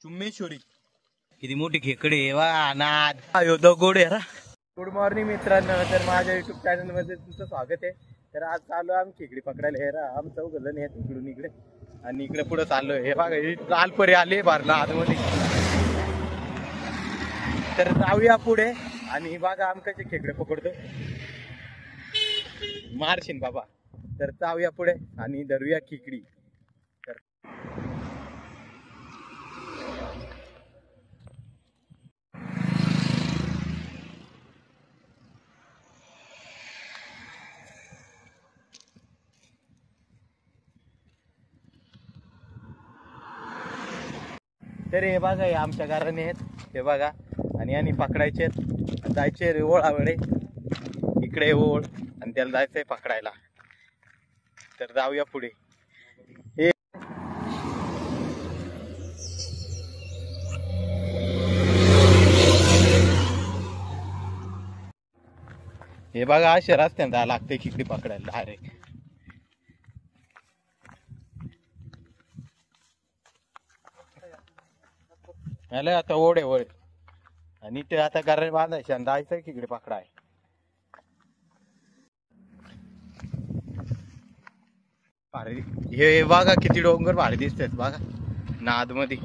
चुम्मेश्वरी किती मोठी खेकडे वा नाद दगड आहे. गुड मॉर्निंग मित्रांनो, तर माझ्या युट्यूब चॅनल मध्ये तुमचं स्वागत आहे. तर आज चालू आम्ही खेकडी पकडायला. हे रा आम चौघजण आहेत इकडून इकडे आणि इकडे पुढे चाललोय. हे बघा लालपरी आले भरला आतमध्ये. तर जाऊया पुढे आणि बघा आम्ही कसे खेकडे पकडतो. मारशीन बाबा. तर जाऊया पुढे आणि धरूया खेकडी. तर हे बघा हे आमच्या घराने आहेत. हे बघा आणि यांनी पकडायचे जायचे ओळावळे. इकडे ओळ आणि त्याला जायचंय पकडायला. तर जाऊया पुढे. हे बघा अशा रस्त्याने जायला लागते खेकडी पकडायला डायरेक्ट. आता ओढे वळ आणि ते आता घराने बांधायचे आणि जायचं खेकडी पकडाय. भारी हे बघा किती डोंगर भारी दिसतात बघा नाद मध्ये.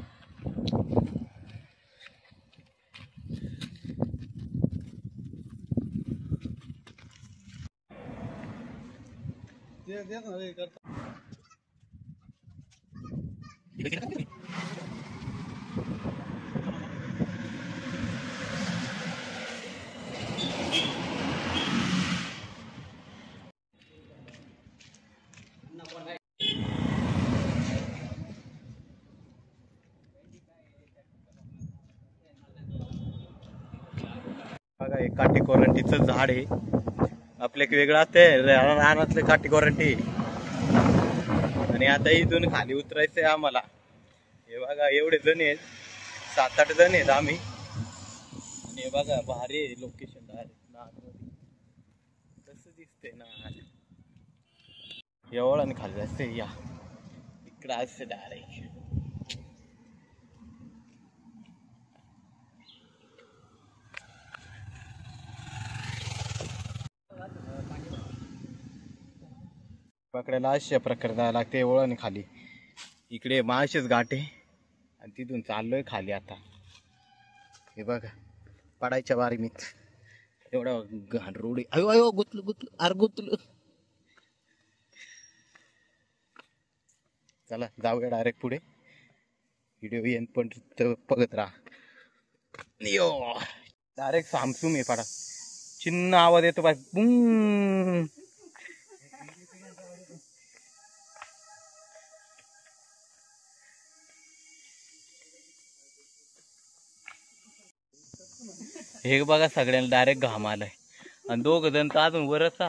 बघा हे काठी कोरंटीचं झाड आहे. आपल्या वेगळं असते रानातले काठी कोरंटी. आणि आता इथून खाली उतरायचंय आम्हाला. हे बघा एवढे जण आहेत, 7-8 जण आहेत आम्ही. आणि हे बघा भारी लोकेशन कसं दिसतंय ना. एवढं खाली जायचंय. या इकडं असं डायरेक्ट. पकडायला अशा प्रकारे जायला लागते वळण खाली. इकडे माळशेच घाट आहे आणि तिथून चाललोय खाली आता. हे बघा पडायच्या बारी मीच एवढा घाण रोड. अयो अयो गुतलं गुतलं अर गुतलं. चला जाऊया डायरेक्ट पुढे. व्हिडिओ येईन पण बघत राहा. यो डायरेक्ट सामसूम आहे पडा. चिन्ह आवाज येतो बाय बुंग. हे बघा सगळ्यांना डायरेक्ट घाम आलाय आणि 2 जण तर अजून वरच.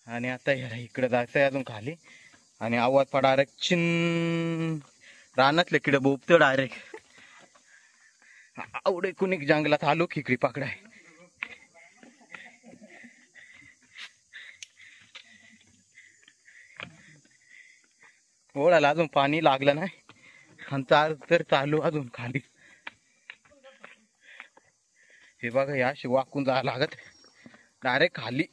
आणि आता इकडे जायचंय अजून खाली आणि आवाज पडा डायरेक्ट चिन. रानातले किडे बोबतो डायरेक्ट. आवडे कुणी जंगलात आलो खेकडी पकडाय. ओढाला अजून पाणी लागलं नाही आणि तर चालू अजून खाली. हे बघा या वाकून जायला लागत डायरेक्ट खाली.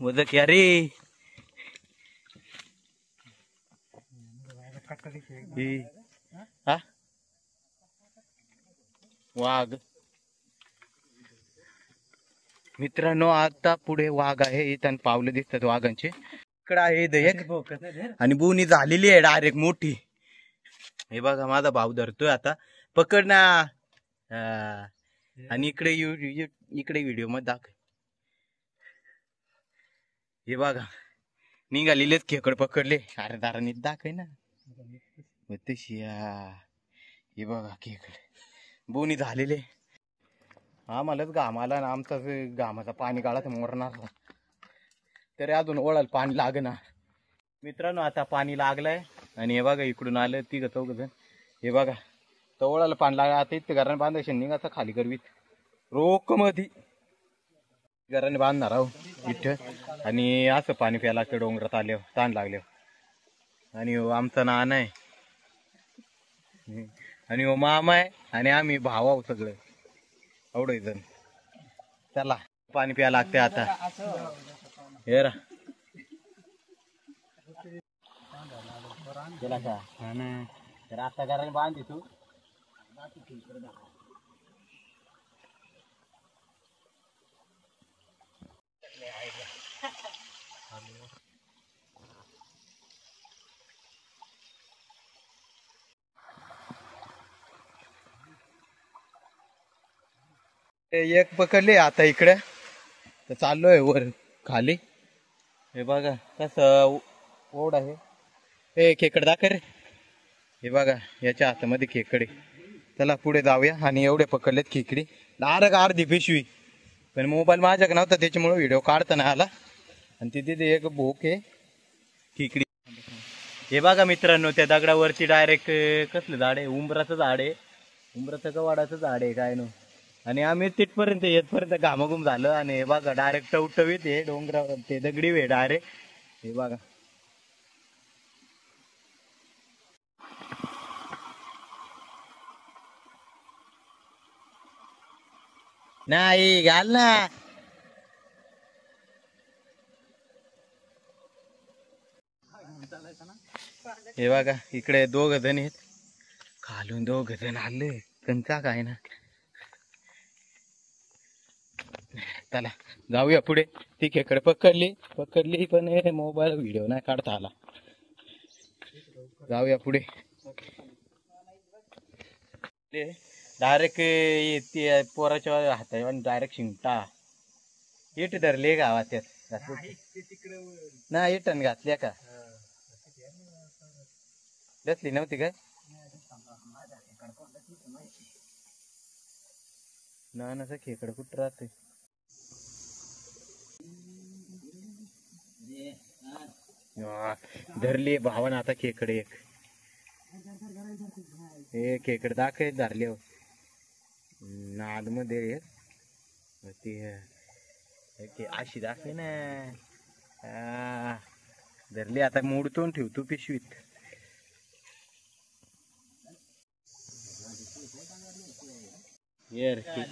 वजक या रे. हा वाघ मित्रांनो, आता पुढे वाघ आहे. इथं पावलं दिसतात वाघांचे. इकडं आहे दयक आणि बुनी झालेली आहे डायरेक्ट मोठी. हे बघा माझा भाऊ धरतोय आता. पकड ना. आणि इकडे इकडे व्हिडिओ मध्ये दाखव. हे बघा निघालेलेच खेकड पकडले. अरे दाराने दाखव ना तशी. हे बघा खेकड बोनी झालेले. आम्हालाच घाम आला ना. आमचा घामाचा पाणी गाळात मोरणार तरी अजून ओळाला पाणी लागणार. मित्रांनो आता पाणी लागलंय आणि हे बघा इकडून आलं 3-4 जण. हे बघा तवळाला पाणी लागलं. आता इथं घराने बांधायचे निघाचा खाली करवीत रोक मध्ये घराने बांधणार आहो. इथं आणि असं पाणी प्यायला लागतं डोंगरात आले ताण लागले. आणि आमचा नाना आहे आणि मामा आहे आणि आम्ही भाव आहोत सगळं एवढं जण. चला पाणी प्यायला लागते आता. हे रा केला का हा ना रास्ता करायला बांधते तू. एक पकडले आता इकडे तर चाललोय वर खाली. हे बघा कसं ओढ आहे. हे खेकड दाखव रे. हे बघा याच्या हातामध्ये खेकडे. चला पुढे जाऊया. आणि एवढे पकडलेत खेकडी डायरेक्ट अर्धी पिशवी. पण मोबाईल माझ्याकडे नव्हता त्याच्यामुळे व्हिडिओ काढता नाही आला. आणि तिथे एक भोक आहे खेकडी. हे बघा मित्रांनो त्या दगडावरती डायरेक्ट कसलं झाड आहे. उंबराचं झाड आहे. उंबराचं का वाडाचं झाड आहे काय नो. आणि आम्ही तिथपर्यंत येतपर्यंत घामाघूम झालं. आणि हे बघा डायरेक्ट टवटवीत आहे डोंगरावर ते दगडी आहे डायरेक्ट. हे बघा नाही घाल ना. हे बघा इकडे 2 जण आहेत. खालून 2 जण आले कंचा काय ना. चला जाऊया पुढे. ती खेकडे पकडली पण मोबाईल व्हिडिओ नाही काढता आला. जाऊया पुढे. डायरेक्ट ते पोराच्या हाता डायरेक्ट शिंगटा इट धरले गावात ना. इटन घातल्या का घेतली नव्हती काय ना खेकड कुठं राहते. धरली भावन आता खेकडे. एक खेकड दाखव धरले नाद मध्ये ती अशी दाखवे ना. धरली आता मोडतून ठेवतो पिशवीत.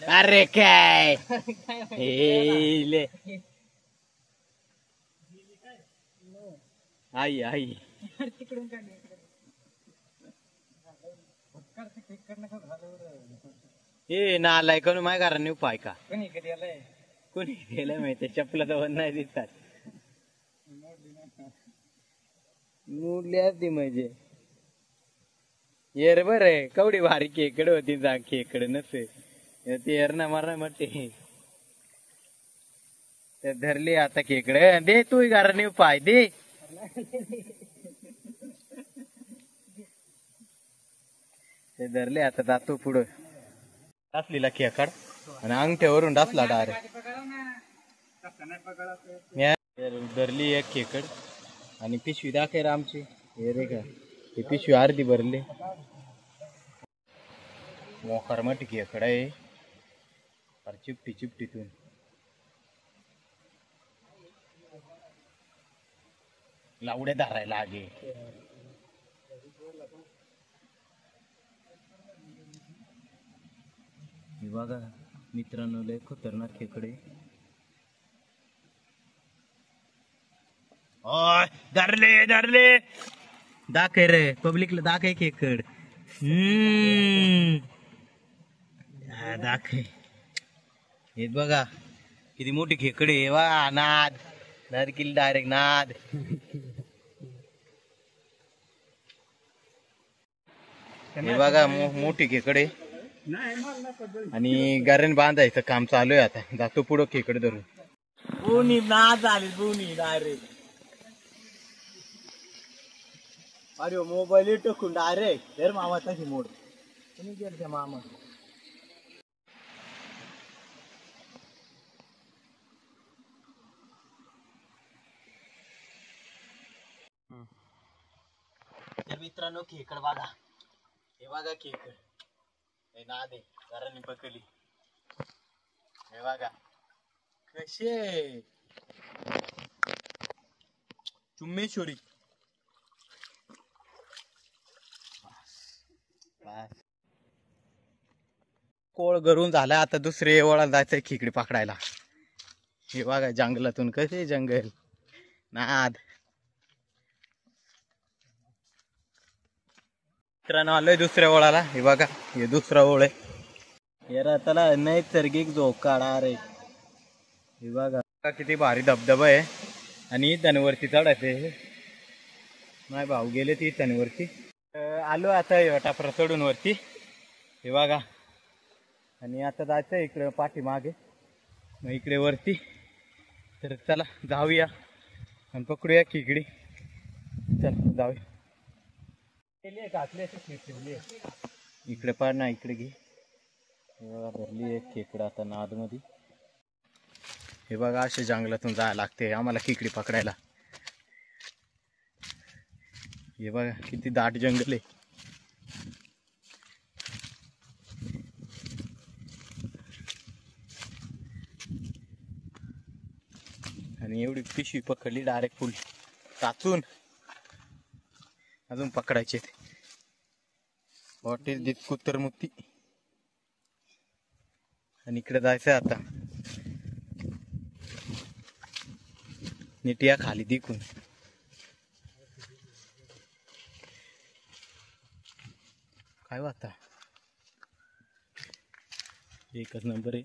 अरे काय आई आई हे नालाय कोण माय कारण नाही पाय का कोणी गेलं माहिती. चपला तर नाही दिसतात. मोडली असती म्हणजे येर बर आहे. कवडी भारी खेकड होती जा खेकड नसे ते एरणा मारा म्हटते. धरली आता खेकड दे तू कारण पाय दे. ते धरले आता जातो पुढं. टाकलीला खेकड आणि अंगठ्यावरून टाकला डायरेक्ट. धरली एक खेकड आणि पिशवी दाखव आमची. हे रे का ही पिशवी अर्धी भरली. मोकार मोठी खेकड आहे. चिपटी चिपटीतून लावड्या धरायला लागे. बघा मित्रांनो लय खतरनाक खेकडे. धरले दाखव रे पब्लिकला दाखव खेकड. दाखव. हे बघा किती मोठी खेकडे. वा नाद धरकिल डायरेक्ट नाद. हे बघा मोठी खेकडे आणि गारण बांधायचं काम चालू आहे. आता जातो पुढं खेकड धरून. कोणी नाद आली कोणी डायरेक्ट. अरे मोबाईल टकून डायरेक्ट धर मामा तशी मोड. तुम्ही गेल मामा. तर मित्रांनो खेकड बघा. हे बघा खेकड. हे नादे घराने पकडली. हे बघा कसे सुमेश्वरी. कोळ गरून झाला, आता दुसरे ओळा जायचंय खेकडी पकडायला. हे बघा जंगलातून कसे जंगल नाद. मित्रांनो आलोय दुसऱ्या ओळाला. हे बघा हे दुसरा ओळ आहे. यार त्याला नैसर्गिक झोकाळा रे. हे बघा किती भारी धबधबा आहे आणि तनवरती चढायचे. नाही भाऊ गेले ती तनवरती. आलो आता टापरा चढून वरती. हे बघा आणि आता जायचं इकडे पाठीमागे, मग इकडे वरती. तर चला जाऊया आणि पकडूया खेकडी. चल जाऊया. इकडे पाड ना, इकडे घे. हे बघा भरली एक खेकडा आता नाद मध्ये. हे बघा असे जंगलातून जायला लागते आम्हाला खेकडी पकडायला. हे बघा किती दाट जंगल आहे. आणि एवढी पिशवी पकडली डायरेक्ट फुल टाचून. अजून पकडायचे. व्हॉट इज दिस कुत्तरमुक्ती. आणि इकडे जायचंय आता. नीट या खाली दिकून. काय वाटतं एकच नंबर आहे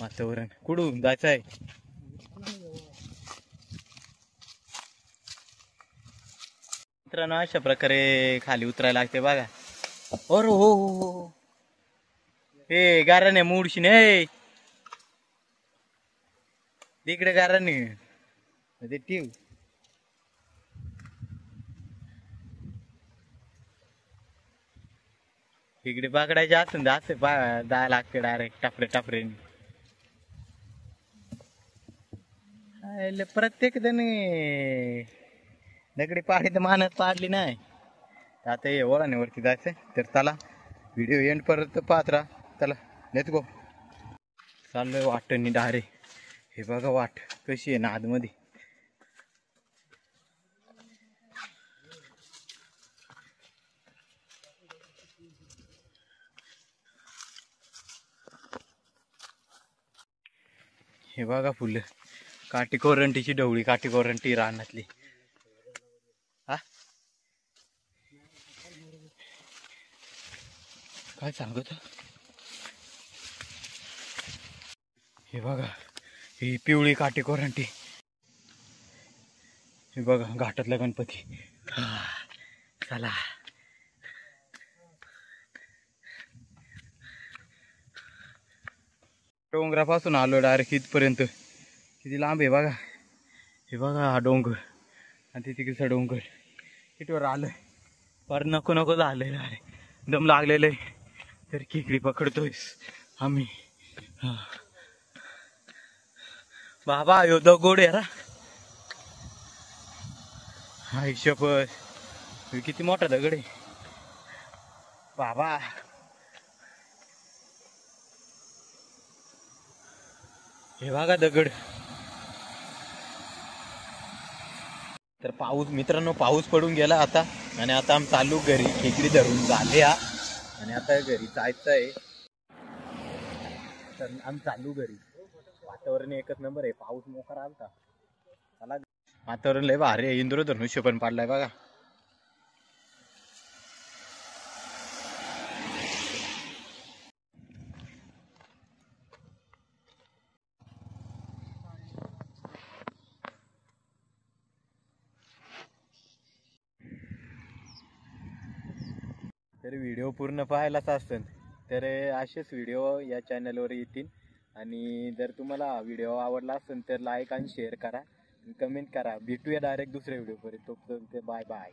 वातावरण. कुठून जायचं आहे. मित्रांनो अशा प्रकारे खाली उतरायला लागते बघा. और हो हो हो हे गाराने मूडशीने तिकडे गाराने ते टीव. इकडे पकडायचे असून जास्त जायला लागते डायरेक्ट टापरे टापरेने. प्रत्येक जण दगडी पाडी तर मानत पाडली नाही. आता हे वळणावरती जायचंय. तर चला व्हिडिओ एंड परत पाहत राहा. चला लेट्स गो. चाललोय वाटणी डारे. हे बघा वाट कशी आहे नाद मध्ये. हे बघा फुल काठी कोरंटीची ढवळी. काठी कोरंटी रानातली. हा काय सांगत. हे बघा ही पिवळी काठी कोरंटी. हे बघा घाटातला गणपती. चला डोंगरापासून आलो डायरेक्ट इथपर्यंत. किती लांब आहे बघा. हे बघा हा डोंगर आणि तिकडचा डोंगर. इथवर आलोय पर नको नको झालंय. अरे दम लागलेलं आहे. तर खेकडी पकडतोय आम्ही. बाबा यो दगड आहे रा. हा शपथ किती मोठा दगड आहे बाबा. हे बघा दगड. तर पाऊस मित्रांनो पाऊस पडून गेला आता. आणि आता आम्ही चालू घरी. खेकडी धरून झाले हा. आणि आता घरी जायचंय. तर आम्ही चालू घरी. वातावरण एकच नंबर आहे. पाऊस मोकार आलता. चला वातावरण लय भारी आहे. इंद्रधनुष्य पण पाडलाय बघा. तर व्हिडिओ पूर्ण पाहायलाच असेल तर असेच व्हिडिओ या चॅनलवर येतील. आणि जर तुम्हाला व्हिडिओ आवडला असेल तर लाईक आणि शेअर करा. कमेंट करा. भेटूया डायरेक्ट दुसऱ्या व्हिडिओ पर्यंत. तोपर्यंत बाय बाय.